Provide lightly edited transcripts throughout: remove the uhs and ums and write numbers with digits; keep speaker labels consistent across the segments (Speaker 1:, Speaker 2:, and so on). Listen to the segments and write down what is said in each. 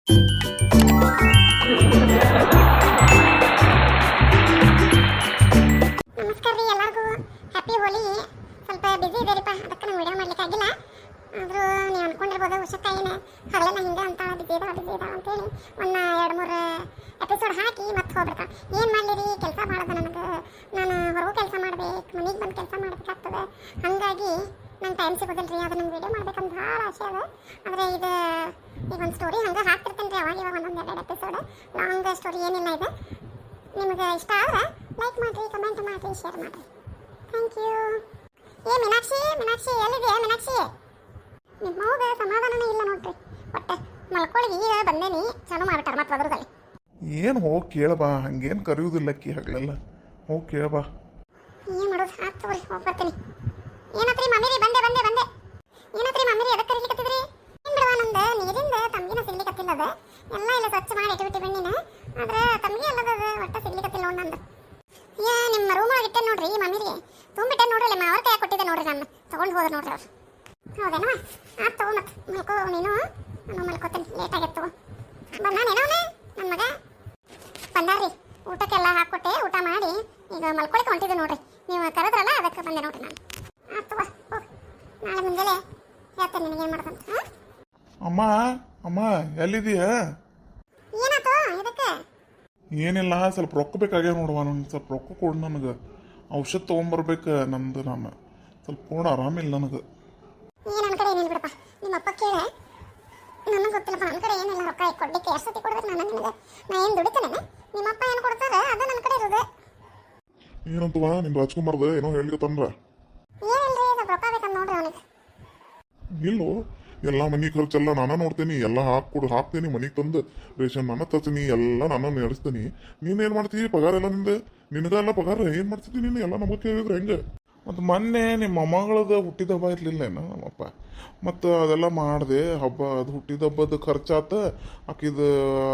Speaker 1: ನಮಸ್ಕಾರ ರೀ ಎಲ್ಲರಿಗೂ. ಹ್ಯಾಪಿ ಹೋಲಿ. ಸ್ವಲ್ಪ ಬಿಸಿ ಇದೆರಿಪ್ಪ, ಅದಕ್ಕೆ ನಾವು ವಿಡಿಯೋ ಮಾಡ್ಲಿಕ್ಕೆ ಆಗಿಲ್ಲ. ಆದರೂ ನೀವು ಅನ್ಕೊಂಡಿರ್ಬೋದು ಉಷಕ್ಕಾಯಿನ ಹಗಲೆಲ್ಲ ಹಿಂಗೆ ಅಂತ ಬಿಸಿ ಇದಾವ ಅಂತೇಳಿ ಒಂದು 2-3 ಎಪಿಸೋಡ್ ಹಾಕಿ ಮತ್ತೆ ಹೋಗ್ಬಿಡ್ತಾಳೆ. ಏನು ಮಾಡಲಿರಿ, ಕೆಲಸ ಮಾಡೋದು ನನಗೆ. ನಾನು ಹೊರಗೂ ಕೆಲಸ ಮಾಡ್ಬೇಕು, ಮನೆಗೆ ಬಂದು ಕೆಲಸ ಮಾಡ್ಬೇಕಾಗ್ತದೆ. ಹಾಗಾಗಿ ನಂಗೆ ಟೈಮ್ ಸಿಗೋದಿಲ್ಲ ರೀ. ಅದು ನಂಗೆ ವಿಡಿಯೋ ಮಾಡ್ಬೇಕಂತ ಭಾಳ ಆಸೆ ಅದ. ಆದರೆ ಇದು ಈಗ ಒಂದು ಸ್ಟೋರಿ ಹಂಗೆ ಹಾಕ್ತಿರ್ತೇನೆ ರೀ ಅವಾಗ ಇವಾಗ 1-2 ಎಪಿಸೋಡ್. ಲಾಂಗ್ ಸ್ಟೋರಿ ಏನಿಲ್ಲ ಇದು. ನಿಮಗೆ ಇಷ್ಟ ಆದ್ರೆ ಲೈಕ್ ಮಾಡಿರಿ, ಕಮೆಂಟ್ ಮಾಡಿರಿ, ಶೇರ್ ಮಾಡಿರಿ. Thank you. ಮೀನಾಕ್ಷಿ ಎಲ್ಲಿದೆಯಾ ಮೀನಾಕ್ಷಿ? ನಿಮ್ಮ ಮಗ ಸಮಾಧಾನನೇ ಇಲ್ಲ ನೋಡ್ರಿ. ಒಟ್ಟು ಮಲ್ಕೊಳ್ಳಿ, ಈಗ ಬಂದೇನಿ, ಚಾಲು ಮಾಡ್ಬಿಟ್ಟಾರ ಮತ್ತೆ ಅದ್ರದಲ್ಲಿ.
Speaker 2: ಏನು ಹೋಗಿ ಕೇಳಬಾ, ಹಂಗೇನು ಕರೆಯುವುದಿಲ್ಲ ಅಕ್ಕಿ ಹಗಲೆಲ್ಲ. ಹೋಗಿ ಕೇಳಬಾ.
Speaker 1: ಏನು ಮಾಡೋದು? ಆಯ್ತು ತಗೋರಿ, ಹೋಗಿ ಬರ್ತೀನಿ. ಏನತ್ರಿ ಮಮ್ಮಿರಿ? ಬಂದೆ. ಏನತ್ರಿ ಮಮ್ಮಿರಿ? ಅದಕ್ಕೆ ಕರೀಲಿಕತ್ತಿದ್ರಿ? ಏನು ಬಿಡುವ, ನಮ್ದು ನೀರಿಂದ ತಮ್ಗಿನ ಸಿಗ್ಲಿಕತ್ತಿಲ್ಲ. ಅದು ಎಲ್ಲ ಇಲ್ಲ ಸ್ವಚ್ಛ ಮಾಡಿ ಇಟ್ಬಿಟ್ಟು ಬೆಣ್ಣಿನ. ಆದ್ರೆ ತಮ್ಗೆ ಅಲ್ಲದ ಒಟ್ಟು ಸಿಗ್ಲಿಕತ್ತಿಲ್ಲ ನೋಡಿ ನಂದು. ನಿಮ್ಮ ರೂಮ್ ಒಳಗೆ ಇಟ್ಟೆ ನೋಡ್ರಿ ಮಮ್ಮಿರಿಗೆ ತುಂಬಿಟ್ಟೆ ನೋಡ್ರಿ. ನಿಮ್ಮ ಅವ್ರ ಕೈ ಕೊಟ್ಟಿದ್ದೆ ನೋಡ್ರಿ, ನಾನು ತೊಗೊಂಡು ಹೋದ್ರೆ ನೋಡ್ರಿ ಅವ್ರು. ಹೌದೇನವ? ಆಯ್ತು ತಗೋ, ಮತ್ತೆ ಮಲ್ಕೋ ನೀನು. ನಾನು ಮಲ್ಕೋತೀನಿ, ಲೇಟ್ ಆಗಿತ್ತು. ಬಂದಾನೇನೋ ನನ್ನ ಮಗ? ಬಂದಾರ್ರಿ. ಊಟಕ್ಕೆಲ್ಲ ಹಾಕ್ಕೊಟ್ಟೆ, ಊಟ ಮಾಡಿ ಈಗ ಮಲ್ಕೊಳಿಕ್ಕೆ ಹೊಂಟಿದ್ದೆ ನೋಡ್ರಿ. ನೀವು ಕರೆದ್ರಲ್ಲ ಅದಕ್ಕೆ ಬಂದೆ ನೋಡ್ರಿ ನಾನು. ಆಯ್ತು ತಗೋ, ಹೋಗಿ ನಾಳೆ ಮುಂಜಾನೆ ಹೇಳ್ತೇನೆ ನಿನಗೇನು ಮಾಡ್ದಂತ.
Speaker 2: ಅಮ್ಮ ಎಲ್ಲಿದೀಯ?
Speaker 1: ಏನಾಯ್ತು? ಇದಕ್ಕೆ
Speaker 2: ಏನಿಲ್ಲ, ಸ್ವಲ್ಪ ರೊಕ್ಕ ಬೇಕಾಗ್ಯಾವ ನೋಡುವ. ನನಗೆ ಸ್ವಲ್ಪ ರೊಕ್ಕ ಕೊಡು. ನನಗೆ ಔಷಧ ತೊಗೊಂಬರ್ಬೇಕು. ನಂದು ನಾನು ಸ್ವಲ್ಪ ಕೊಡು, ಆರಾಮಿಲ್ಲ ನನಗೆ.
Speaker 1: ನನ್ನ ಕಡೆ ಏನಿಲ್ಲ ಬಿಡಪ್ಪ. ನಿಮ್ಮ ಅಪ್ಪ ಕೇಳ, ನನಗೆ ಗೊತ್ತಿಲ್ಲಪ್ಪ. ನನ್ನ ಕಡೆ ಏನಿಲ್ಲ ರೊಕ್ಕ ಕೊಡ್ಲಿಕ್ಕೆ. ಎಷ್ಟು ಸತಿ ಕೊಡ್ಬೇಕು ನಾನು ನಿನಗೆ? ನಾ ಏನು ದುಡಿತೇನೆ? ನಿಮ್ಮ ಅಪ್ಪ ಏನು ಕೊಡ್ತಾರೆ ಅದು ನನ್ನ ಕಡೆ ಇರೋದು.
Speaker 2: ಏನಂತವಾ ನಿಮ್ ರಾಜ್ಕುಮಾರ್ದ ಏನೋ ಹೇಳಿಕತ್ತಂದ್ರ?
Speaker 1: ಏನಿಲ್ರಿ, ಸ್ವಲ್ಪ ರೊಕ್ಕ ಬೇಕಂತ ನೋಡ್ರಿ ಅವನಿಗೆ.
Speaker 2: ಇಲ್ಲೋ, ಎಲ್ಲ ಮನೆ ಖರ್ಚೆಲ್ಲ ನಾನ ನೋಡ್ತೀನಿ. ಎಲ್ಲ ಹಾಕ್ತೀನಿ ಮನೆಗೆ ತಂದು ರೇಷನ್ ನಾನು ತರ್ತೀನಿ, ಎಲ್ಲ ನಾನು ನಡೆಸ್ತೀನಿ. ನೀನೇನು ಮಾಡ್ತೀವಿ? ಪಗಾರ ಎಲ್ಲ ನಿನಗೆಲ್ಲ ಪಗಾರ ಏನು ಮಾಡ್ತಿದ್ದಿ ನೀನು? ಎಲ್ಲ ನಮಗೆ ಕೇಳಿದ್ರೆ ಹೆಂಗೆ? ಮತ್ತು ಮೊನ್ನೆ ನಿಮ್ಮ ಮೊಮ್ಮಗಳದ ಹುಟ್ಟಿದ ಹಬ್ಬ ಇರಲಿಲ್ಲೇನ ನಮ್ಮಪ್ಪ? ಮತ್ತು ಅದೆಲ್ಲ ಮಾಡಿದೆ ಹಬ್ಬ. ಅದು ಹುಟ್ಟಿದ ಹಬ್ಬದ ಖರ್ಚಾತ. ಆಕಿದು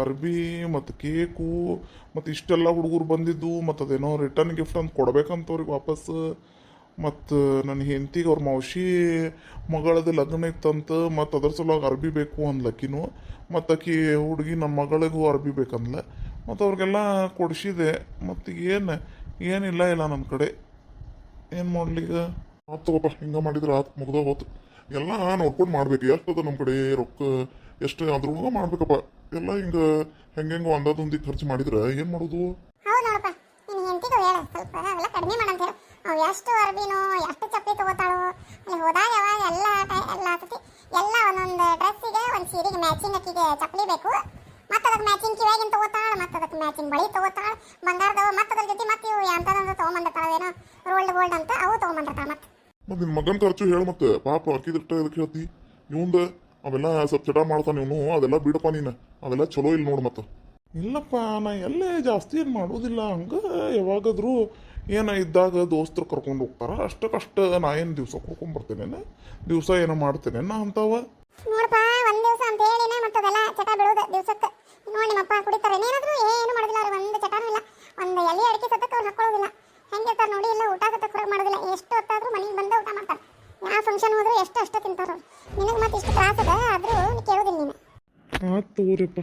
Speaker 2: ಅರ್ಬಿ ಮತ್ತು ಕೇಕು ಮತ್ತು ಇಷ್ಟೆಲ್ಲ ಹುಡುಗರು ಬಂದಿದ್ದು. ಮತ್ತು ಅದೇನೋ ರಿಟರ್ನ್ ಗಿಫ್ಟ್ ಅಂತ ಕೊಡ್ಬೇಕಂತವ್ರಿಗೆ ವಾಪಸ್ಸು. ಮತ್ತು ನನ್ನ ಹೆಂಡತಿಗೆ ಅವ್ರ ಮೌಸಿ ಮಗಳದ್ದು ಲಗ್ನ ಇತ್ತಂತ. ಮತ್ತು ಅದ್ರ ಸಲುವಾಗಿ ಅರ್ಬಿ ಬೇಕು ಅಂದ್ಲಕ್ಕಿನು. ಮತ್ತು ಆಕಿ ಹುಡುಗಿ ನಮ್ಮ ಮಗಳಿಗೂ ಅರ್ಬಿ ಬೇಕಂದ್ಲ. ಮತ್ತು ಅವ್ರಿಗೆಲ್ಲ ಕೊಡಿಸಿದೆ. ಮತ್ತು ಏನಿಲ್ಲ ನನ್ನ ಕಡೆ. ಏನು ಮಾಡ್ಲಿಗ? ಆತು ತಗೋಪ್ಪ, ಹಿಂಗೆ ಮಾಡಿದ್ರೆ ಆತು, ಮುಗ್ದ ಹೋತು. ಎಲ್ಲ ನೋಡ್ಕೊಂಡು ಮಾಡ್ಬೇಕು. ಎಷ್ಟದ ನಮ್ಮ ಕಡೆ ರೊಕ್ಕ ಎಷ್ಟು ಅದ್ರೊಳಗೆ ಮಾಡ್ಬೇಕಪ್ಪ. ಎಲ್ಲ ಹಿಂಗೆ ಹೆಂಗೆಂಗೋ ಒಂದೊಂದು ಖರ್ಚು ಮಾಡಿದ್ರೆ ಏನು ಮಾಡೋದು?
Speaker 1: ಹೌದು ನೋಡಪ್ಪ, ನಿನ್ನ ಹೆಂಡತಿಗೂ ಹೇಳ ಸ್ವಲ್ಪ ಅವೆಲ್ಲ ಕಡಿಮೆ ಮಾಡಂತ ಹೇಳು. ಅವು ಎಷ್ಟು ಅರ್ಬಿನೋ ಎಷ್ಟು ಚಪ್ಪಲಿ ತಗೋತಾಳೋ, ಅಲ್ಲಿ ಹೋದಾಗ ಯಾವಾಗ ಎಲ್ಲ ಸತಿ ಎಲ್ಲ ಒಂದೊಂದು ಡ್ರೆಸ್ಸಿಗೆ ಒಂದು ಸೀರೆಗೆ ಮ್ಯಾಚಿಂಗ್ ಅಕ್ಕಿಗೆ ಚಪ್ಪಲಿ ಬೇಕು. ಮತ್ತು ಅದಕ್ಕೆ ಮ್ಯಾಚಿಂಗ್ ಕಿವ್ಯಾಗಿನ ತಗೋತಾಳೆ, ಮತ್ತು ಅದಕ್ಕೆ ಮ್ಯಾಚಿಂಗ್ ಬಳಿ ತಗೋತಾಳೆ ಬಂಗಾರದವ. ಮತ್ತು ಅದ್ರ ಜೊತೆ ಮತ್ತೆ ಇವು ಎಂಥದಂದ್ರೆ ತೊಗೊಂಬಂದಿರ್ತಾಳೆ, ಏನೋ ಗೋಲ್ಡ್ ಅಂತ ಅವು ತೊಗೊಂಬಂದಿರ್ತಾಳೆ. ಮತ್ತು
Speaker 2: ನಿನ್ನ ಮಗನ ಖರ್ಚು ಹೇಳು. ಮತ್ತೆ ಪಾಪ ಅಕ್ಕಿದಿಟ್ಟ ಇದಕ್ಕೆ ಹೇಳ್ತಿ ಇವಂದ ಅವೆಲ್ಲ ಸ್ವಲ್ಪ ಚಟ ಮಾಡ್ತಾನೆ ಇವನು. ಅದೆಲ್ಲ ಬಿಡಪ್ಪ ನೀನು, ಅವೆಲ್ಲ ಚಲೋ ಇಲ್ಲ ನೋಡು. ಮತ್ತೆ ಇಲ್ಲಪ್ಪ, ನಾ ಎಲ್ಲೇ ಜಾಸ್ತಿ ಏನು ಮಾಡೋದಿಲ್ಲ. ಹಂಗೆ ಯಾವಾಗಾದ್ರೂ ಏನೋ ಇದ್ದಾಗ ದೋಸ್ತರು ಕರ್ಕೊಂಡು ಹೋಗ್ತಾರ ಅಷ್ಟಕ್ಕಷ್ಟು. ನಾ ಏನು ದಿವಸ ಕರ್ಕೊಂಡ್ಬರ್ತೇನೆ, ದಿವಸ ಏನೋ ಮಾಡ್ತೇನೆ ನಾ ಅಂತಾವ.
Speaker 1: ನೋಡಪ್ಪ, ಒಂದು ದಿವಸ ಅಂತ ಹೇಳಿನೇ ಮತ್ತೆ ಅದೆಲ್ಲ ಚಟ ಬೀಳೋದು ದಿವಸಕ್ಕೆ. ನೋಡಿ ನಿಮ್ಮಪ್ಪ ಕುಡಿತಾರೆ, ಏನಾದರೂ ಏನು ಮಾಡೋದಿಲ್ಲ ಅವ್ರು. ಒಂದು ಚಟನೂ ಇಲ್ಲ, ಒಂದು ಎಲೆ ಅಡಿಕೆ ಸತ್ತಕ್ಕೆ ಅವ್ರು ಹಾಕೊಳ್ಳೋದಿಲ್ಲ. ಹೆಂಗಿರ್ತಾರೆ ನೋಡಿ, ಇಲ್ಲ ಊಟ ಸತ್ತಕ್ಕೆ ಹೊರಗೆ ಮಾಡೋದಿಲ್ಲ. ಎಷ್ಟು ಹೊತ್ತಾದರೂ ಮನೆಗೆ ಬಂದು ಊಟ ಮಾಡ್ತಾರೆ. ಯಾವ ಫಂಕ್ಷನ್ ಹೋದ್ರೆ ಅಷ್ಟು ತಿಂತಾರೆ ಅವ್ರು. ನಿನಗೆ ಮತ್ತೆ ಇಷ್ಟು ತ್ರಾಸ ಅದ, ಆದರೂ ಕೇಳೋದಿಲ್ಲ ನೀನು.
Speaker 2: ಆಯ್ತು ತಗೋರಿಪ್ಪ,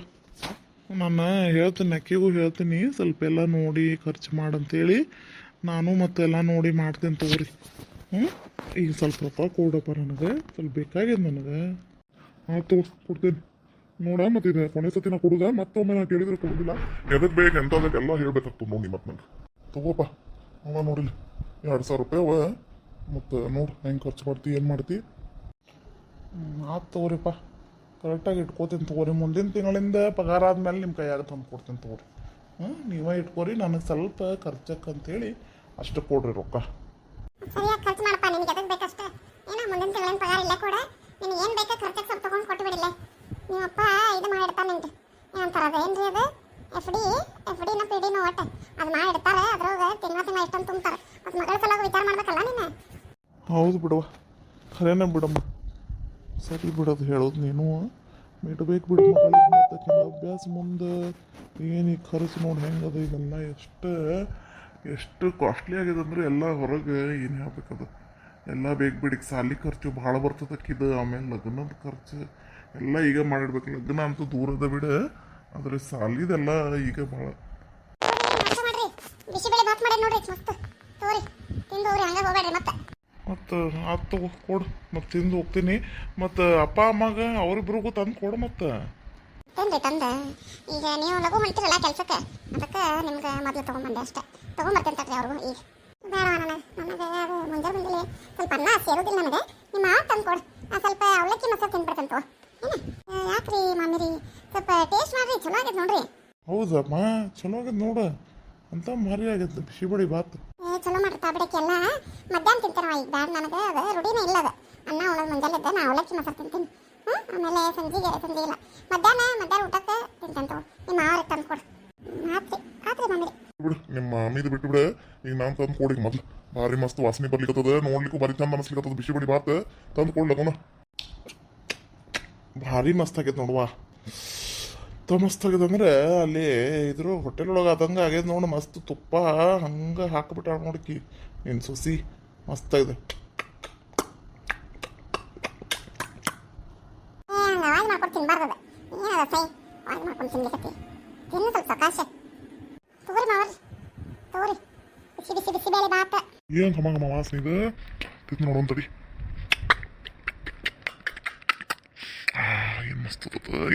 Speaker 2: ನಾನು ಹೇಳ್ತೀನಿ, ಅಕ್ಕಿಗೂ ಹೇಳ್ತೀನಿ ಸ್ವಲ್ಪ ಎಲ್ಲ ನೋಡಿ ಖರ್ಚು ಮಾಡಂತೇಳಿ. ನಾನು ಮತ್ತೆಲ್ಲ ನೋಡಿ ಮಾಡ್ತೇನೆ ತಗೋರಿ. ಈಗ ಸ್ವಲ್ಪ ರೊಕ್ಕ ಕೊಡಪ್ಪ, ನನಗೆ ಸ್ವಲ್ಪ ಬೇಕಾಗ್ಯದ ನನಗೆ. ಆಯ್ತು ಕೊಡ್ತೇನೆ ನೋಡ. ಮತ್ತು ಇದು ಕೊನೆ ಸತಿ ನಾ ಕೊಡುದ, ಮತ್ತೊಮ್ಮೆ ನಾ ಕೇಳಿದ್ರೆ ಕೊಡೋದಿಲ್ಲ. ಎದಕ್ಕೆ ಬೇಕು ಎಂಥದಕ್ಕೆಲ್ಲ ಹೇಳ್ಬೇಕಾಗ್ತದೆ ನೋಡಿ ಮತ್ತೆ ನನಗೆ. ತಗೋಪ್ಪ, ಅವ ನೋಡಿಲ್ಲ 2000 ರೂಪಾಯಿ ಅವ. ಮತ್ತು ನೋಡಿ ಹೆಂಗೆ ಖರ್ಚು ಮಾಡ್ತಿ, ಏನು ಮಾಡ್ತಿ. ಆಯ್ತು ತಗೋರಿಪ್ಪ, ಕರೆಕ್ಟಾಗಿ ಇಟ್ಕೋತೀನಿ ತಗೋರಿ. ಮುಂದಿನ ತಿಂಗಳಿಂದ ಪಗಾರ ಆದ್ಮೇಲೆ ನಿಮ್ಮ ಕೈಯಾಗ ತಂದು ಕೊಡ್ತೀನಿ ತಗೋರಿ. ನೀವೇ ಇಟ್ಕೋರಿ, ನನಗೆ ಸ್ವಲ್ಪ ಖರ್ಚಕ್ಕಂತೇಳಿ ಅಷ್ಟು ಕೊಡ್ರಿ ರೊಕ್ಕ.
Speaker 1: ಸರಿಯಾಗಿ ಖರ್ಚು ಮಾಡಪ್ಪ. ನಿನಗೆ ಎದಕ್ಕೆ ಬೇಕಷ್ಟೇ. ಏನೋ ಮುಂದಿನ ತಿಂಗಳಿನ ಪಗಾರ ಇಲ್ಲ ಕೂಡ. ನಿನಗೆ ಏನು ಬೇಕು ಖರ್ಚಕ್ಕೆ ಸ್ವಲ್ಪ ತೊಗೊಂಡು ಕೊಟ್ಟು ಬಿಡಿಲ್ಲ. ನಿಮ್ಮಪ್ಪ ಇದು ಮಾಡಿಡ್ತಾನೆ ನಿಂಗೆ. ಏನಂತಾರೆ ಅದು, ಏನು ರೀ ಅದು? ಎಫ್ ಡಿನ ಪಿ ಡಿನೋ ಒಟ್ಟು ಅದು ಮಾಡಿಡ್ತಾರೆ. ಅದ್ರೊಳಗೆ ತಿಂಗಳ ಇಷ್ಟೊಂದು ತುಂಬ್ತಾರೆ. ಮತ್ತು ಮಗಳ ಸಲುವಾಗಿ ವಿಚಾರ ಮಾಡ್ಬೇಕಲ್ಲ ನೀನು.
Speaker 2: ಹೌದು ಬಿಡುವ, ಖರೇನ ಬಿಡಮ್ಮ. ಸರಿ ಬಿಡೋದು ಹೇಳೋದು ನೀನು. ಬಿಡ್ಬೇಕು ಬಿಡು ಮಗಳಿಗೆ. ಮತ್ತು ಅಭ್ಯಾಸ ಮುಂದೆ ಏನು ಖರ್ಚು ನೋಡಿ ಹೆಂಗದ. ಇದೆಲ್ಲ ಎಷ್ಟು ಕಾಸ್ಟ್ಲಿ ಆಗಿದೆ ಅಂದ್ರೆ ಎಲ್ಲ ಹೊರಗೆ ಏನು ಹೇಳ್ಬೇಕದು. ಎಲ್ಲ ಬೇಕು ಬಿಡಿ. ಸಾಲಿ ಖರ್ಚು ಭಾಳ ಬರ್ತದಕ್ಕಿದು, ಆಮೇಲೆ ಲಗ್ನದ ಖರ್ಚು ಎಲ್ಲ ಈಗ ಮಾಡಿಡ್ಬೇಕು. ಲಗ್ನ ಅಂತೂ ದೂರದ ಬಿಡ, ಆದ್ರೆ ಸಾಲಿದೆಲ್ಲ ಈಗ ಭಾಳ.
Speaker 1: ನಾಷ್ಟ ಮಾಡ್ರಿ, ಬಿಸಿಬೇಳೆ ಬಾತ್ ಮಾಡಿ ನೋಡ್ರಿ ಮಸ್ತ್. ತಗೋರಿ ತಿಂದು ಹೋಗ್ರಿ, ಹಂಗ ಹೋಗ್ಬೇಡ್ರಿ ಮತ್ತೆ.
Speaker 2: ಮತ್ತು ಅದು ತಗೋ ಕೊಡು, ಮತ್ತು ತಿಂದು ಹೋಗ್ತೀನಿ. ಮತ್ತು ಅಪ್ಪ ಅಮ್ಮಗೆ ಅವ್ರಿಬ್ರಿಗೂ ತಂದು ಕೊಡು. ಮತ್ತು
Speaker 1: ತಂದೆ ತಂದ ಈಗ ನೀವು ಲಘು ಹೊಂಟಿರಲ್ಲ ಕೆಲ್ಸಕ್ಕೆ, ಅದಕ್ಕೆ ನಿಮ್ಗೆ ಮೊದಲು ತೊಗೊಂಬಂದೆ ಅಷ್ಟೇ. ತೊಗೊಂಬರ್ತೇನೆ ತಡ್ರಿ ಅವರು. ಈಗ ಬೇಡ ನನಗೆ ಅದು ಮುಂಜಾನೆ ಬಂದಿಲ್ಲ, ಸ್ವಲ್ಪ ಅನ್ನ ಸೇರೋದಿಲ್ಲ ನನಗೆ. ನಿಮ್ಮ ಮಾವ ತಂದು ಕೊಡು, ಸ್ವಲ್ಪ ಅವಲಕ್ಕಿ ಮಸಾಲೆ ತಿನ್ಬಿಡ್ತೇನೆ ತಗೋ. ಏನು ಯಾಕ್ರಿ ಮಾಮಿರಿ, ಸ್ವಲ್ಪ ಟೇಸ್ಟ್ ಮಾಡ್ರಿ, ಚಲೋ ಆಗೈತೆ ನೋಡ್ರಿ.
Speaker 2: ಹೌದಮ್ಮ, ಚಲೋ ಆಗೈತೆ ನೋಡು. ಅಂತ ಭಾರಿ ಆಗೈತೆ ಬಿಸಿಬೇಳೆ ಬಾತ್.
Speaker 1: ಚಲೋ ಮಾಡ್ತಾ ಬಿಡಕ್ಕೆ ಎಲ್ಲ ಮಧ್ಯಾಹ್ನ ತಿಂತಾರವ. ಈಗ ಬ್ಯಾಡ ನನಗೆ, ಅದು ರೂಢಿನೇ ಇಲ್ಲ. ಅದು ಅನ್ನ ಉಳೋದು ಮುಂಜಾನೆ ಇದ್ದ ನಾ ಅವಲಕ್ಕಿ ಮಸಾಲೆ ತಿಂತೀನಿ. ಆಮೇಲೆ ಸಂಜೆ ಇಲ್ಲ, ಮಧ್ಯಾಹ್ನ ಊಟಕ್ಕೆ ತಿಂತೇನೆ ತಗೋ. ನಿಮ್ಮ ಮಾವ್ರಿಗೆ ತಂದು ಕೊಡು. ಆತ್ರಿ ಮಾಮಿರಿ.
Speaker 2: ಬಿಡು, ನಿಮ್ಮ ಮಾಮಿದು ಬಿಟ್ಟು ಬಿಡು. ಈಗ ನಾನು ತಂದು ಕೊಡಿ ಮೊದ್ಲು. ಭಾರಿ ಮಸ್ತ್ ವಾಸನೆ ಬರ್ಲಿಕ್ಕತ್ತದ, ನೋಡ್ಲಿಕ್ಕೂ ಭಾರಿ ಚಂದ ಅನಿಸ್ಲಿಕ್ಕತ್ತದ. ಬಿಸಿಬೇಳೆ ಬಾತ್ ತಂದು ಕೊಡ್ಲಕ್ಕನ ಭಾರಿ ಮಸ್ತ್ ಆಗೈತೆ ನೋಡುವ. ಮಸ್ತ್ ಆಗ್ಯದ ಅಂದ್ರೆ ಅಲ್ಲಿ ಇದ್ರ ಹೋಟೆಲ್ ಒಳಗೆ ಆದಂಗೆ ಆಗ್ಯದ ನೋಡು. ಮಸ್ತ್ ತುಪ್ಪ ಹಂಗೆ ಹಾಕಿಬಿಟ್ಟಾಳ ನೋಡಕಿ ನಿನ್ನ ಸೊಸಿ. ಮಸ್ತ್ ಆಗಿದೆ.
Speaker 1: ಆವಾಜ್ ಮಾಡ್ಕೊಂಡು ತಿನ್ಬಾರ್ದು, ಏನದ ಸೈ ಆವಾಜ್ ಮಾಡ್ಕೊಂಡು ತಿನ್ಲಿಕತ್ತಿ. ತಿನ್ನು ಸ್ವಲ್ಪ ಸಕಾಶ. ತಗೋರಿ ಮಾವರಿ, ತಗೋರಿ ಬಿಸಿ ಬಿಸಿ ಬಿಸಿ ಬೇಳೆ ಬಾತ.
Speaker 2: ಏನು ಘಮ ಘಮ ವಾಸನೆ ಇದೆ. ತಿಂದು ನೋಡೋಣ ತಡಿ. ಏನು ಮಸ್ತ್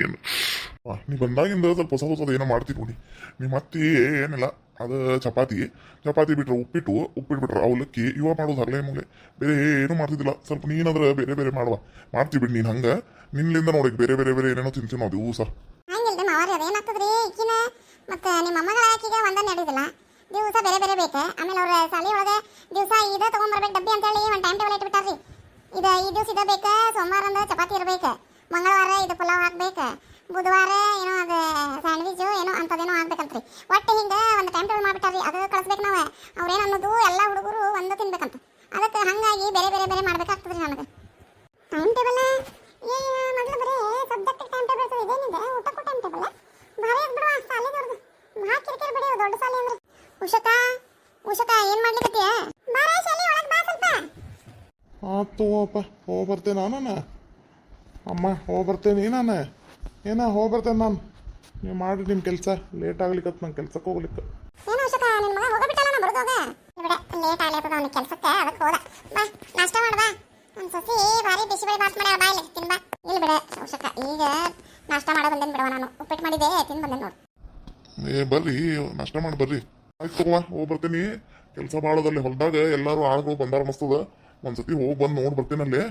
Speaker 2: ಏನು. ನೀ ಬಂದಾಗಿಂದ ಸ್ವಲ್ಪ ಹೊಸ ಹೊಸದು ಏನೋ ಮಾಡ್ತೀವಿ ನೋಡಿ. ನಿಮ್ಮ ಅತ್ತಿ ಏನಿಲ್ಲ, ಅದು ಚಪಾತಿ ಬಿಟ್ರೆ ಉಪ್ಪಿಟ್ಟು ಬಿಟ್ರೆ ಅವಲಕ್ಕಿ ಇವ ಮಾಡೋದು ಹರಳೆ ಮೂಲೆ. ಬೇರೆ ಏನೂ ಮಾಡ್ತಿದ್ದಿಲ್ಲ. ಸ್ವಲ್ಪ ನೀನಾದ್ರೆ ಬೇರೆ ಮಾಡ್ತೀವಿ ಬಿಡಿ. ನೀನು ಹಂಗೆ ನಿನ್ನಿಂದ ನೋಡಿ ಬೇರೆ ಏನೇನೋ ತಿಂತೀವಿ ನಾವು ದಿವಸ.
Speaker 1: ಹಂಗಿಲ್ರಿ ಮಾವರಿ, ಅದೇನಾಗ್ತದ್ರಿ ಈಕಿನ ಮತ್ತೆ ನಿಮ್ಮ ಅಮ್ಮಗಳ ಆಕಿಗೆ ಒಂದ ನಡೆದಿಲ್ಲ. ದಿವಸ ಬೇರೆ ಬೇಕು. ಆಮೇಲೆ ಅವ್ರ ಸಾಲಿ ಒಳಗೆ ದಿವಸ ಇದ ತೊಗೊಂಬರ್ಬೇಕು ಡಬ್ಬಿ ಅಂತೇಳಿ ಒಂದು ಟೈಮ್ ಟೇಬಲ್ ಇಟ್ಬಿಟ್ಟಾರ್ರಿ. ಈ ದಿವಸ ಇದ ಬೇಕು, ಸೋಮವಾರ ಅಂದ್ರೆ ಚಪಾತಿ ಇರ್ಬೇಕು, ಮಂಗಳವಾರ ಇದು ಪಲಾವ್ ಹಾಕ್ಬೇಕು, ಬುಧವಾರ ಏನೋ ಅದು ಸ್ಯಾಂಡ್ವಿಚು ಏನೋ ಅಂಥದ್ದೇನೋ ಆಗ್ಬೇಕಂತ್ರಿ. ಒಟ್ಟು ಹಿಂಗೆ ಒಂದು ಟೈಮ್ ಟೇಬಲ್ ಮಾಡ್ಬಿಟ್ಟಾರ್ರಿ. ಅದು ಕಳಿಸ್ಬೇಕು ನಾವು. ಅವ್ರೇನು ಅನ್ನೋದು ಎಲ್ಲ ಹುಡುಗರು ಒಂದು ತಿನ್ಬೇಕಂತ. ಅದಕ್ಕೆ ಹಾಗಾಗಿ ಬೇರೆ ಮಾಡ್ಬೇಕಾಗ್ತದ್ರಿ ನನಗೆ. ಟೈಮ್ ಟೇಬಲ್ ಮೊದಲು ಬರೀ ಸಬ್ಜೆಕ್ಟಿಗೆ ಟೈಮ್ ಟೇಬಲ್ ಇರ್ತದೆ, ಇದೇನಿದೆ ಊಟಕ್ಕೂ ಟೈಮ್ ಟೇಬಲ್ ಭಾರಿ ಅದು ಬಿಡುವ. ಸಾಲಿದವ್ರದ್ದು ಭಾಳ ಕಿರಿಕಿರಿ ಬಿಡಿ, ದೊಡ್ಡ ಸಾಲಿ ಅಂದ್ರೆ. ಉಷಕ ಏನು ಮಾಡ್ಲಿಕತ್ತೀಯ? ಬಾರ ಶಾಲಿ ಒಳಗೆ ಬಾ ಸ್ವಲ್ಪ.
Speaker 2: ಆತು ಹೋಗಪ್ಪ, ಹೋಗ್ಬರ್ತೇನೆ ನಾನು. ಅಮ್ಮ ಹೋಗ್ಬರ್ತೇನೆ ನಾನು. ಹೋಗ್ಬರ್ತೇನೆ ನಾನು. ನೀವು ಮಾಡಿ ನಿಮ್ಮ ಕೆಲಸ. ಲೇಟ್ ಆಗ್ಲಿಕ್ಕತ್ತು ನಂಗೆ ಕೆಲ್ಸಕ್ಕೆ ಹೋಗ್ಲಿಕ್ಕೆ.
Speaker 1: ಏನು ಉಷಕ, ನಿನ್ನ ಮಗ ಹೋಗಬಿಟ್ಟಲ್ಲ, ನಾ ಬರೋದಾಗ ಬಿಡ ಲೇಟ್ ಆಗ್ಲಿರ್ತದ ಅವನಿಗೆ ಕೆಲಸಕ್ಕೆ. ಅದಕ್ಕೆ ಹೋದ. ಬಾ ನಾಷ್ಟ ಮಾಡು ಬಾ. ನನ್ನ ಸೊಸಿ ಭಾರಿ ಬಿಸಿಬೇಳೆ ಬಾತ್ ಮಾಡ್ಯಾಳ, ಬಾ ಇಲ್ಲಿ ತಿನ್ ಬಾ. ಇಲ್ಲಿ ಬಿಡ ಉಷಕ, ಈಗ ನಾಷ್ಟ ಮಾಡೋ ಬಂದೇನು ಬಿಡವ. ನಾನು ಉಪ್ಪಿಟ್ಟು ಮಾಡಿದ್ದೆ ತಿಂದು ಬಂದೇನು ನೋಡು.
Speaker 2: ಬರ್ರಿ ನಾಷ್ಟ ಮಾಡಿ ಬರ್ರಿ. ಆಯ್ತು ತಗೋ, ಹೋಗ್ಬರ್ತೇನೆ. ಕೆಲಸ ಮಾಡೋದಲ್ಲಿ ಹೊಲದಾಗ ಎಲ್ಲರೂ ಆಳುಗಳು ಬಂದಾರ ಅನಿಸ್ತದ. ಒಂದ್ಸತಿ ಹೋಗಿ ಬಂದು ನೋಡಿ ಬರ್ತೇನೆ ಅಲ್ಲಿ.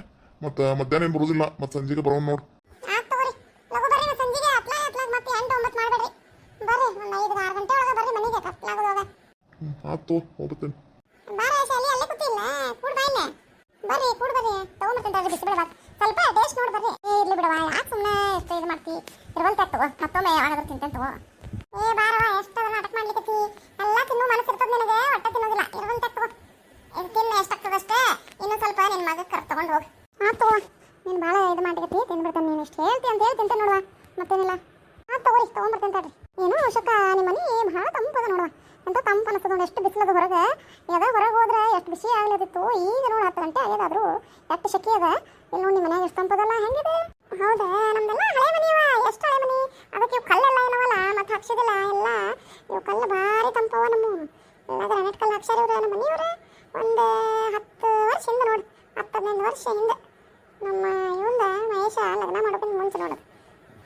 Speaker 2: ಮತ್ತು ಮಧ್ಯಾಹ್ನ ಏನು ಬರೋದಿಲ್ಲ, ಮತ್ತು ಸಂಜೆಗೆ ಬರೋಣ ನೋಡಿ. ಆಯ್ತು ಹೋಗ್ಬರ್ತೇನೆ.
Speaker 1: ಸ್ವಲ್ಪ ಟೇಸ್ಟ್ ನೋಡಿ ಬರ್ರಿ. ಇರ್ಲಿ ಬಿಡವಾ, ಯಾಕೆ ಸುಮ್ಮನೆ ಎಷ್ಟು ಇದು ಮಾಡ್ತಿ. ಇರುವಂತ ತಗೋ, ಮತ್ತೊಮ್ಮೆ ಯಾವಾಗಾದ್ರೂ ತಿಂತೇನೆ ತಗೋ. ಬಾರವ, ಎಷ್ಟು ನಾಟಕ ಮಾಡ್ಲಿಕ್ಕತ್ತಿ. ಎಲ್ಲ ತಿನ್ನೋ ಮನಸ್ಸಿರ್ತದ ನಿನಗೆ, ಹೊಟ್ಟೆ ತಿನ್ನೋದಿಲ್ಲ. ಇರುವಂತ ತಗೋ, ಇದು ತಿನ್ನು ಎಷ್ಟಾಗ್ತದಷ್ಟೇ. ಇನ್ನೂ ಸ್ವಲ್ಪ ನಿನ್ನ ಮಗಕ್ಕೆ ಕರ್ ತಗೊಂಡು ಹೋಗಿ. ತಗೋ, ನೀನು ಭಾಳ ಇದು ಮಾಡ್ಲಿಕ್ಕತ್ತಿ, ತಿನ್ಬಿಡ್ತೇನೆ. ನೀನು ಇಷ್ಟು ಹೇಳ್ತಿ ಅಂತ ಹೇಳಿ ತಿಂತೇನೆ ನೋಡುವ, ಮತ್ತೇನಿಲ್ಲ. ತಗೋರಿ, ತೊಗೊಂಬರ್ತೇನೆ ತಡ್ರಿ. ಏನೋ ಉಷಕ, ನಿಮ್ಮ ಮನೆ ಭಾಳ ತಂಪದ ನೋಡುವ. ಎಂತ ತಂಪು ಅನಿಸ್ತದ ನೋಡಿ. ಎಷ್ಟು ಬಿಸಿಲದ ಹೊರಗೆ. ಹೊರಗೆ ಹೋದ್ರೆ ಎಷ್ಟು ಬಿಸಿ ಆಗ್ಲದಿತ್ತು. ಈಗ ನೋಡಿ 10 ಗಂಟೆ ಆಗ್ಯದಾದ್ರು ಎಷ್ಟು ಶೆಕೆ ಅದ. ಇಲ್ಲಿ ನೋಡಿ ನಿಮ್ಮ ಮನ್ಯಾಗ ಎಷ್ಟು ತಂಪದಲ್ಲ, ಹೆಂಗಿದೆ. ಹೌದಾ, ನಮ್ದೆಲ್ಲ ಹಳೆ ಮನೆಯವ. ಎಷ್ಟು ಹಳೆ ಮನೆ, ಅದಕ್ಕೆ ಇವು ಕಲ್ಲೆಲ್ಲ ಏನವಲ್ಲ ಮತ್ತೆ ಹಾಕ್ಸಿದಿಲ್ಲ ಎಲ್ಲ. ಇವು ಕಲ್ಲು ಭಾರಿ ತಂಪವ. ನಮ್ಮ ಎಲ್ಲ ಗ್ರಾನೈಟ್ ಕಲ್ಲು ಹಾಕ್ಸಾರ ಇವ್ರು. ನಮ್ಮ ಮನೆಯವ್ರು ಒಂದು 10 ವರ್ಷ ಹಿಂದೆ ನೋಡಿ, 10-15 ವರ್ಷ ಹಿಂದೆ ನಮ್ಮ ಇವಂದ ಮಹೇಶ ಲಗ್ನ ಮಾಡೋಕ್ಕಿಂತ ಮುಂಚೆ ನೋಡೋದು.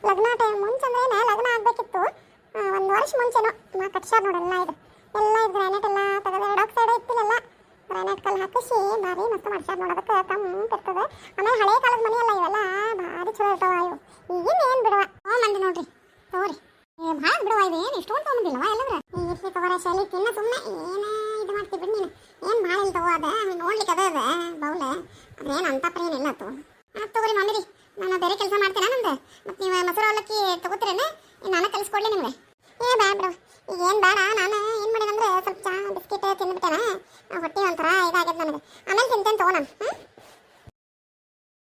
Speaker 1: ಲಗ್ನ ಟೈಮ್ ಮುಂಚೆ ಅಂದ್ರೆ ಲಗ್ನ ಆಗಬೇಕಿತ್ತು 1 ವರ್ಷ ಮುಂಚೆನೋ ನಾ ಕಟ್ಸಾರ ನೋಡೆಲ್ಲ. ಎಲ್ಲ ಇದು ಗ್ರಾನೈಟ್ ಎಲ್ಲ ತೆಗೆದು ಎಡಕ್ಕೆ ಸೈಡ್ ಇತ್ತಿಲ್ಲ, ಗ್ರಾನೈಟ್ ಕಲ್ಲು ಹಾಕಿಸಿ ಭಾರಿ ಮಸ್ತ್ ಮಾಡ್ಸ್ಯಾರ ನೋಡೋದಕ್ಕೆ. ತಂಪಿರ್ತದೆ. ಆಮೇಲೆ ಹಳೆ ಕಾಲದ ಮನೆ ಎಲ್ಲ ಇವೆಲ್ಲ ಭಾರಿ ಚಲೋ ಇರ್ತಾವ. ಇವು ಈಗಿನ ಏನು ಬಿಡುವ ಮಂದಿ ನೋಡ್ರಿ. ತಗೋರಿ, ಭಾಳ ಬಿಡುವ. ಇದು ಏನು ಇಷ್ಟೊಂದು ತೊಗೊಂಡಿಲ್ಲವ ಎಲ್ಲದ್ರ. ಇರ್ಲಿ ತಗೋರ ಶಾಲಿ ತಿನ್ನ ಸುಮ್ಮನೆ ಏನು ಇದು ಮಾಡ್ತೀವಿ ಬಿಡಿ. ನೀನು ಏನು ಭಾಳ ಇಲ್ಲ ತಗೋ. ಅದ ನೋಡ್ಲಿಕ್ಕೆ ಅದ ಬೌಲ, ಅದೇನು ಅಂತಪ್ಪ ಏನಿಲ್ಲ ತಗೋ. ತಗೋರಿ ಮಮ್ಮಿರಿ, ನಾನು ಬೇರೆ ಕೆಲಸ ಮಾಡ್ತೇನೆ ನಮ್ದು. ಮತ್ತು ನೀವು ಮೊಸರು ಅವಲಕ್ಕಿ ತಗೋತೀರೇನೆ, ನಾನು ಕಲಿಸ್ಕೊಡ್ಲಿ ನಿಮಗೆ. ಬೇಡ ಬಿಡು,